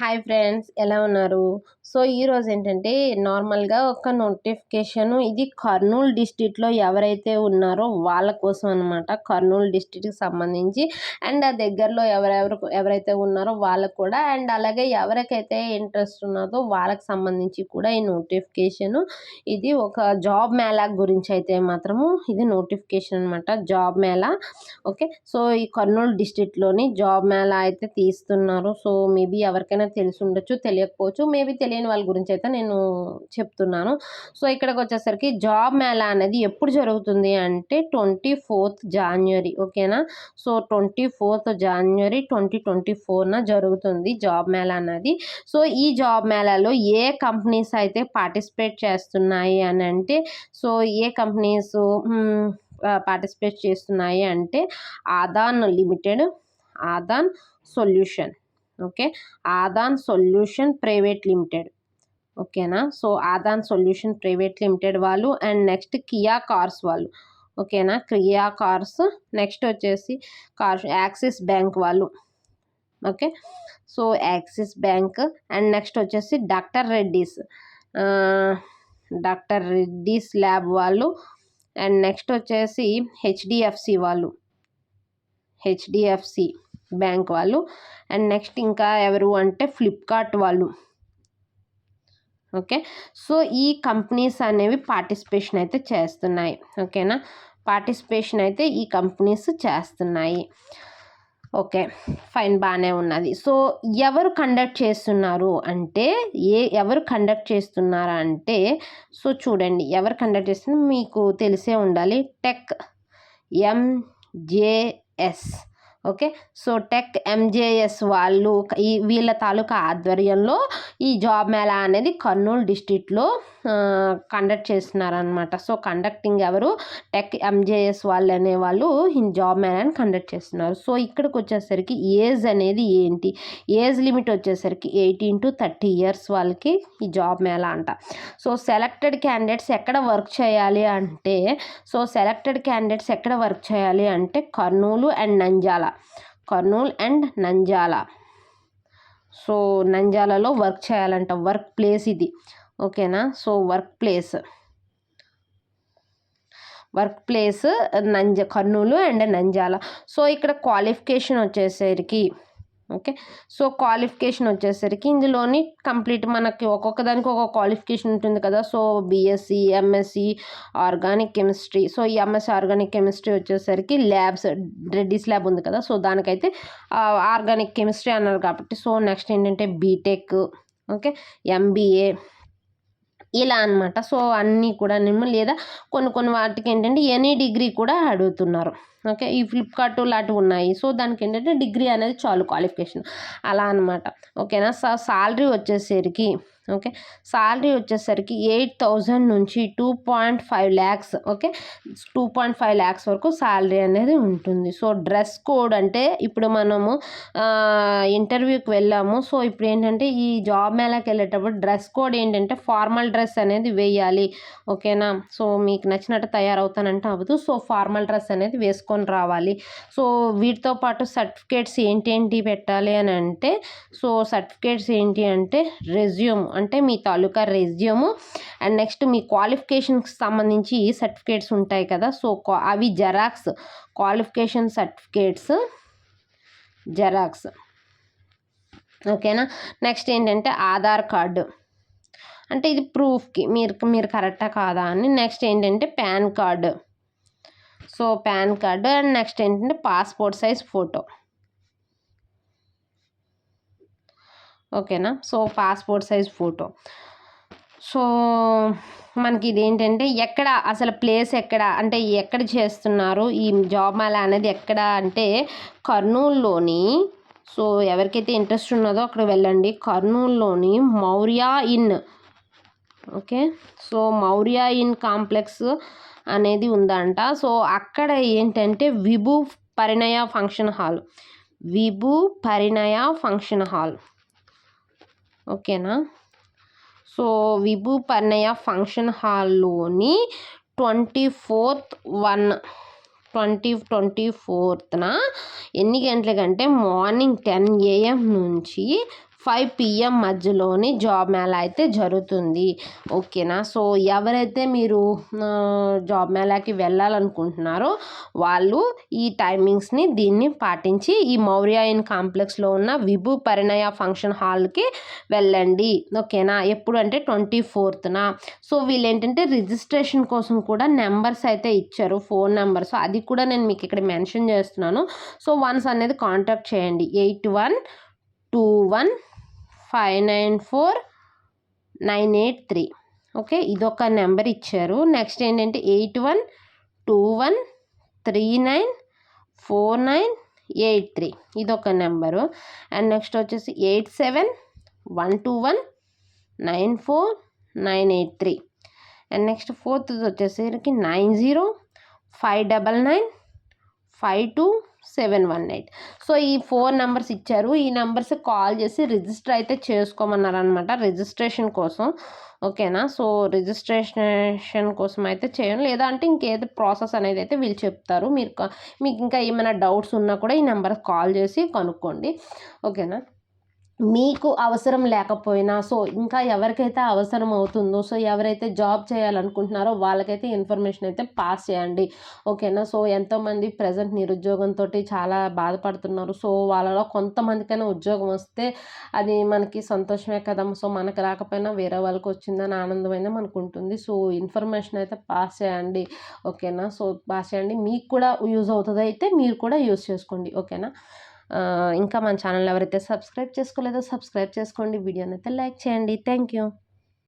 Hi friends, ఎలా ఉన్నారు? So ఈరోజు ఏంటంటే నార్మల్గా ఒక నోటిఫికేషన్, ఇది కర్నూలు డిస్ట్రిక్ట్లో ఎవరైతే ఉన్నారో వాళ్ళ కోసం అనమాట. కర్నూలు డిస్ట్రిక్ట్కి సంబంధించి అండ్ ఆ దగ్గరలో ఎవరైతే ఉన్నారో వాళ్ళకు కూడా, అండ్ అలాగే ఎవరికైతే ఇంట్రెస్ట్ ఉన్నదో వాళ్ళకి సంబంధించి కూడా ఈ నోటిఫికేషన్. ఇది ఒక జాబ్ మేళా గురించి అయితే మాత్రము ఇది నోటిఫికేషన్ అనమాట, జాబ్ మేళా. ఓకే, సో ఈ కర్నూలు డిస్ట్రిక్ట్లోని జాబ్ మేళా అయితే తీస్తున్నారు. సో మేబీ ఎవరికైనా తెలిసి ఉండొచ్చు, తెలియకపోవచ్చు. మేబీ తెలియని వాళ్ళ గురించి అయితే నేను చెప్తున్నాను. సో ఇక్కడికి వచ్చేసరికి జాబ్ మేళా అనేది ఎప్పుడు జరుగుతుంది అంటే 24th January. ఓకేనా, సో 24th January 2024 జరుగుతుంది జాబ్ మేళా అన్నది. సో ఈ జాబ్ మేళాలో ఏ కంపెనీస్ అయితే పార్టిసిపేట్ చేస్తున్నాయి అని అంటే, సో ఏ కంపెనీస్ పార్టిసిపేట్ చేస్తున్నాయి అంటే Adaan limited, Adaan solution. Okay, Adaan solution private limited. ఓకేనా, so Adaan solution private limited వాళ్ళు, అండ్ నెక్స్ట్ కియా కార్స్ వాళ్ళు. ఓకేనా, కియా కార్స్. నెక్స్ట్ వచ్చేసి యాక్సిస్ బ్యాంక్ వాళ్ళు. Okay, so Axis bank. And next వచ్చేసి doctor Reddy's lab వాళ్ళు. And next వచ్చేసి HDFC వాళ్ళు, హెచ్డిఎఫ్సి బ్యాంక్ వాళ్ళు. అండ్ నెక్స్ట్ ఇంకా ఎవరు అంటే ఫ్లిప్కార్ట్ వాళ్ళు. ఓకే, సో ఈ కంపెనీస్ అనేవి పార్టిసిపేషన్ అయితే చేస్తున్నాయి. ఓకేనా, పార్టిసిపేషన్ అయితే ఈ కంపెనీస్ చేస్తున్నాయి. ఓకే ఫైన్, బాగానే ఉన్నది. సో ఎవరు కండక్ట్ చేస్తున్నారు అంటే, ఎవరు కండక్ట్ చేస్తున్నారా అంటే, సో చూడండి ఎవరు కండక్ట్ చేస్తున్నారు మీకు తెలిసే ఉండాలి. Tech MJS. Okay, so tech MJS వాళ్ళు వీళ్ళ తాలూకా ఆధ్వర్యంలో ఈ జాబ్ మేళా అనేది కర్నూలు డిస్ట్రిక్ట్లో కండక్ట్ చేస్తున్నారనమాట. సో కండక్టింగ్ ఎవరు, టెక్ ఎంజేఎస్ వాళ్ళు అనేవాళ్ళు ఈ జాబ్ మేళాని కండక్ట్ చేస్తున్నారు. సో ఇక్కడికి వచ్చేసరికి ఏజ్ అనేది ఏంటి, ఏజ్ లిమిట్ వచ్చేసరికి 18 to 30 years వాళ్ళకి ఈ జాబ్ మేళా అంట. సో సెలెక్టెడ్ క్యాండిడేట్స్ ఎక్కడ వర్క్ చేయాలి అంటే, కర్నూలు అండ్ నంద్యాల. సో నంద్యాలలో వర్క్ చేయాలంట, వర్క్ ప్లేస్ ఇది. ఓకేనా, so work place Kurnool and Nandyal. So ఇక్కడ క్వాలిఫికేషన్ వచ్చేసరికి, ఓకే, సో క్వాలిఫికేషన్ వచ్చేసరికి ఇందులోని కంప్లీట్ మనకి ఒక్కొక్క దానికి ఒక్కొక్క క్వాలిఫికేషన్ ఉంటుంది కదా. So BSc, MSc organic chemistry. So ఈ ఎంఎస్సి ఆర్గానిక్ కెమిస్ట్రీ వచ్చేసరికి ల్యాబ్స్, రెడ్డీస్ ల్యాబ్ ఉంది కదా, సో దానికైతే ఆర్గానిక్ కెమిస్ట్రీ అన్నారు కాబట్టి. సో నెక్స్ట్ ఏంటంటే బీటెక్, ఓకే, ఎంబీఏ ఇలా అనమాట. సో అన్నీ కూడా లేదా కొన్ని వాటికి ఏంటంటే ఎనీ డిగ్రీ కూడా అడుగుతున్నారు. ఓకే, ఈ ఫ్లిప్కార్ట్ లాంటివి ఉన్నాయి. సో దానికి ఏంటంటే డిగ్రీ అనేది చాలు క్వాలిఫికేషన్, అలా అనమాట. ఓకేనా, సాలరీ వచ్చేసరికి, ఓకే, సాలరీ వచ్చేసరికి 8,000 నుంచి 2.5 lakhs. ఓకే, 2.5 lakhs వరకు సాలరీ అనేది ఉంటుంది. సో డ్రెస్ కోడ్ అంటే, ఇప్పుడు మనము ఇంటర్వ్యూకి వెళ్ళాము. సో ఇప్పుడు ఏంటంటే ఈ జాబ్ మేళాకి వెళ్ళేటప్పుడు డ్రెస్ కోడ్ ఏంటంటే ఫార్మల్ డ్రెస్ అనేది వేయాలి. ఓకేనా, సో మీకు నచ్చినట్టు తయారవుతానంటే అవ్వదు. సో ఫార్మల్ డ్రెస్ అనేది వేసుకొని రావాలి. సో వీటితో పాటు సర్టిఫికేట్స్ ఏంటి పెట్టాలి అని అంటే, సో సర్టిఫికేట్స్ ఏంటి అంటే రెజ్యూమ్, అంటే మీ తాలూకా రెజ్యూము, అండ్ నెక్స్ట్ మీ క్వాలిఫికేషన్కి సంబంధించి సర్టిఫికేట్స్ ఉంటాయి కదా. సో అవి జెరాక్స్, క్వాలిఫికేషన్ సర్టిఫికేట్స్ జెరాక్స్. ఓకేనా, నెక్స్ట్ ఏంటంటే ఆధార్ కార్డు, అంటే ఇది ప్రూఫ్కి మీరు కరెక్టా కాదా అని. నెక్స్ట్ ఏంటంటే pan card, so pan card. And next ఏంటంటే పాస్పోర్ట్ సైజ్ ఫోటో. ఓకేనా, so passport size photo. So మనకి ఇదేంటంటే ఎక్కడ అసలు ప్లేస్ ఎక్కడ అంటే, ఎక్కడ చేస్తున్నారు ఈ జాబ్ మేళా అనేది ఎక్కడ అంటే కర్నూలులోని. సో ఎవరికైతే ఇంట్రెస్ట్ ఉన్నదో అక్కడ వెళ్ళండి. కర్నూలులోని Maurya inn. Okay, so Maurya inn complex అనేది ఉందంట. సో అక్కడ ఏంటంటే విభూ పరిణయ ఫంక్షన్ హాల్. ఓకేనా, సో విభూ పరిణయ ఫంక్షన్ హాల్లోని 2024న ఎన్ని గంటలకంటే మార్నింగ్ 10 AM నుంచి 5 PM మధ్యలోని జాబ్ మేళా అయితే జరుగుతుంది. ఓకేనా. సో ఎవరైతే మీరు జాబ్ మేళాకి వెళ్ళాలనుకుంటున్నారో వాళ్ళు ఈ టైమింగ్స్ని దీన్ని పాటించి ఈ మౌర్య ఇన్ కాంప్లెక్స్లో ఉన్న విభు పరిణయ ఫంక్షన్ హాల్కి వెళ్ళండి. ఓకేనా. ఎప్పుడు అంటే 24న. సో వీళ్ళు ఏంటంటే రిజిస్ట్రేషన్ కోసం కూడా నెంబర్స్ అయితే ఇచ్చారు, ఫోన్ నెంబర్స్. అది కూడా నేను మీకు ఇక్కడ మెన్షన్ చేస్తున్నాను. సో వన్స్ అనేది కాంటాక్ట్ చేయండి. 8121594983. ఓకే, ఇదొక నెంబర్ ఇచ్చారు. నెక్స్ట్ ఏంటంటే 8121394983 ఇదొక నెంబరు. అండ్ నెక్స్ట్ వచ్చేసి 8712194983. అండ్ నెక్స్ట్ ఫోర్త్ వచ్చేసరికి 9059952718. సో ఈ 4 నెంబర్స్ ఇచ్చారు. ఈ నెంబర్స్ కాల్ చేసి రిజిస్టర్ అయితే చేసుకోమన్నారు అనమాట, రిజిస్ట్రేషన్ కోసం. ఓకేనా. సో రిజిస్ట్రేషన్ కోసం అయితే చేయండి, లేదా అంటే ఇంకేదో ప్రాసెస్ అనేది అయితే వీళ్ళు చెప్తారు. మీకు ఇంకా ఏమైనా డౌట్స్ ఉన్నా కూడా ఈ నెంబర్కి కాల్ చేసి కనుక్కోండి. ఓకేనా. మీకు అవసరం లేకపోయినా సో ఇంకా ఎవరికైతే అవసరం అవుతుందో, సో ఎవరైతే జాబ్ చేయాలనుకుంటున్నారో వాళ్ళకైతే ఇన్ఫర్మేషన్ అయితే పాస్ చేయండి. ఓకేనా. సో ఎంతోమంది ప్రజెంట్ నిరుద్యోగంతో చాలా బాధపడుతున్నారు. సో వాళ్ళలో కొంతమందికైనా ఉద్యోగం వస్తే అది మనకి సంతోషమే కదా. సో మనకు రాకపోయినా వేరే వాళ్ళకి వచ్చిందని ఆనందమైనా మనకు ఉంటుంది. సో ఇన్ఫర్మేషన్ అయితే పాస్ చేయండి. ఓకేనా. సో పాస్ చేయండి, మీకు కూడా యూజ్ అవుతుంది, అయితే మీరు కూడా యూజ్ చేసుకోండి. ఓకేనా. ఇంకా మన ఛానల్ ఎవరైతే సబ్స్క్రైబ్ చేసుకోలేదో సబ్స్క్రైబ్ చేసుకోండి, వీడియోని అయితే లైక్ చేయండి. Thank you.